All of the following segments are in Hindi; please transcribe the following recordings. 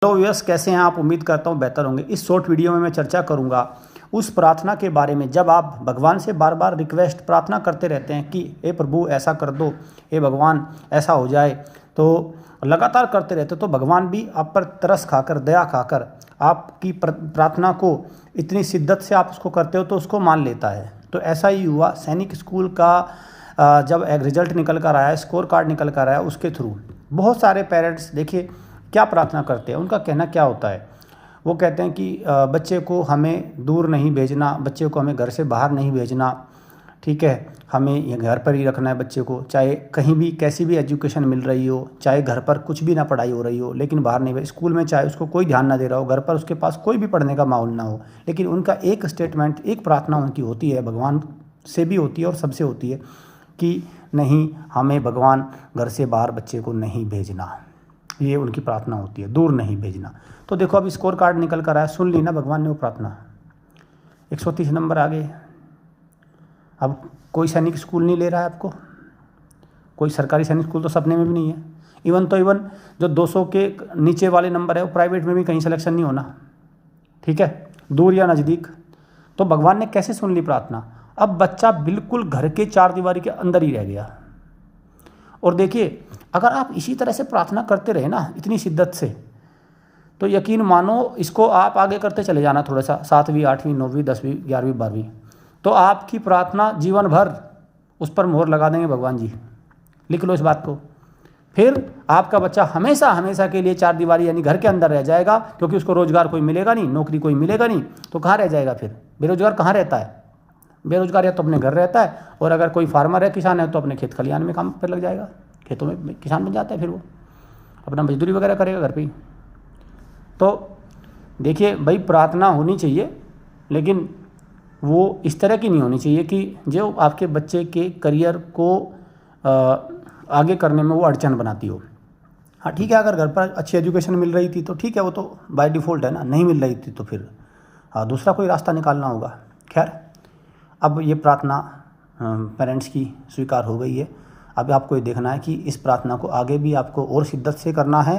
हेलो व्यूअर्स, कैसे हैं आप? उम्मीद करता हूं बेहतर होंगे। इस शॉर्ट वीडियो में मैं चर्चा करूंगा उस प्रार्थना के बारे में जब आप भगवान से बार बार रिक्वेस्ट प्रार्थना करते रहते हैं कि हे प्रभु ऐसा कर दो, हे भगवान ऐसा हो जाए, तो लगातार करते रहते तो भगवान भी आप पर तरस खाकर, दया खाकर आपकी प्रार्थना को इतनी शिद्दत से आप उसको करते हो तो उसको मान लेता है। तो ऐसा ही हुआ सैनिक स्कूल का जब एक रिजल्ट निकल कर आया, स्कोर कार्ड निकल कर आया, उसके थ्रू बहुत सारे पेरेंट्स देखिए क्या प्रार्थना करते हैं। उनका कहना क्या होता है, वो कहते हैं कि बच्चे को हमें दूर नहीं भेजना, बच्चे को हमें घर से बाहर नहीं भेजना, ठीक है, हमें ये घर पर ही रखना है बच्चे को, चाहे कहीं भी कैसी भी एजुकेशन मिल रही हो, चाहे घर पर कुछ भी ना पढ़ाई हो रही हो, लेकिन बाहर नहीं, स्कूल में चाहे उसको कोई ध्यान ना दे रहा हो, घर पर उसके पास कोई भी पढ़ने का माहौल ना हो, लेकिन उनका एक स्टेटमेंट, एक प्रार्थना उनकी होती है, भगवान से भी होती है और सबसे होती है कि नहीं, हमें भगवान घर से बाहर बच्चे को नहीं भेजना। ये उनकी प्रार्थना होती है, दूर नहीं भेजना। तो देखो अब स्कोर कार्ड निकल कर आया, सुन ली ना भगवान ने वो प्रार्थना, 130 नंबर आ गए। अब कोई सैनिक स्कूल नहीं ले रहा है आपको, कोई सरकारी सैनिक स्कूल तो सपने में भी नहीं है। इवन जो 200 के नीचे वाले नंबर है वो प्राइवेट में भी कहीं सिलेक्शन नहीं होना, ठीक है, दूर या नज़दीक। तो भगवान ने कैसे सुन ली प्रार्थना? अब बच्चा बिल्कुल घर के चार दीवारी के अंदर ही रह गया। और देखिए, अगर आप इसी तरह से प्रार्थना करते रहे ना इतनी शिद्दत से, तो यकीन मानो इसको आप आगे करते चले जाना थोड़ा सा, 7वीं 8वीं 9वीं 10वीं 11वीं 12वीं, तो आपकी प्रार्थना जीवन भर उस पर मोहर लगा देंगे भगवान जी। लिख लो इस बात को। फिर आपका बच्चा हमेशा हमेशा के लिए चार दीवारी यानी घर के अंदर रह जाएगा, क्योंकि उसको रोज़गार कोई मिलेगा नहीं, नौकरी कोई मिलेगा नहीं, तो कहाँ रह जाएगा फिर? बेरोजगार कहाँ रहता है? बेरोजगार या तो अपने घर रहता है, और अगर कोई फार्मर है, किसान है, तो अपने खेत खलिहान में काम पर लग जाएगा, खेतों में किसान बन जाता है, फिर वो अपना मजदूरी वगैरह करेगा घर पे ही। तो देखिए भाई, प्रार्थना होनी चाहिए, लेकिन वो इस तरह की नहीं होनी चाहिए कि जो आपके बच्चे के करियर को आगे करने में वो अड़चन बनाती हो। हाँ ठीक है, अगर घर पर अच्छी एजुकेशन मिल रही थी तो ठीक है, वो तो बाय डिफ़ॉल्ट है ना। नहीं मिल रही थी तो फिर दूसरा कोई रास्ता निकालना होगा। खैर, अब ये प्रार्थना पेरेंट्स की स्वीकार हो गई है। अब आपको ये देखना है कि इस प्रार्थना को आगे भी आपको और शिद्दत से करना है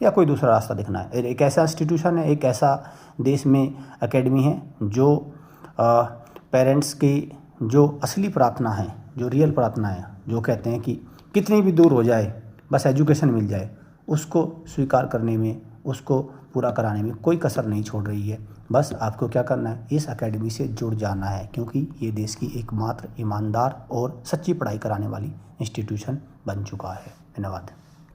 या कोई दूसरा रास्ता देखना है। एक ऐसा इंस्टीट्यूशन है, एक ऐसा देश में एकेडमी है जो पेरेंट्स की जो असली प्रार्थना है, जो रियल प्रार्थना है, जो कहते हैं कि कितनी भी दूर हो जाए बस एजुकेशन मिल जाए, उसको स्वीकार करने में, उसको पूरा कराने में कोई कसर नहीं छोड़ रही है। बस आपको क्या करना है, इस एकेडमी से जुड़ जाना है, क्योंकि ये देश की एकमात्र ईमानदार और सच्ची पढ़ाई कराने वाली इंस्टीट्यूशन बन चुका है। धन्यवाद।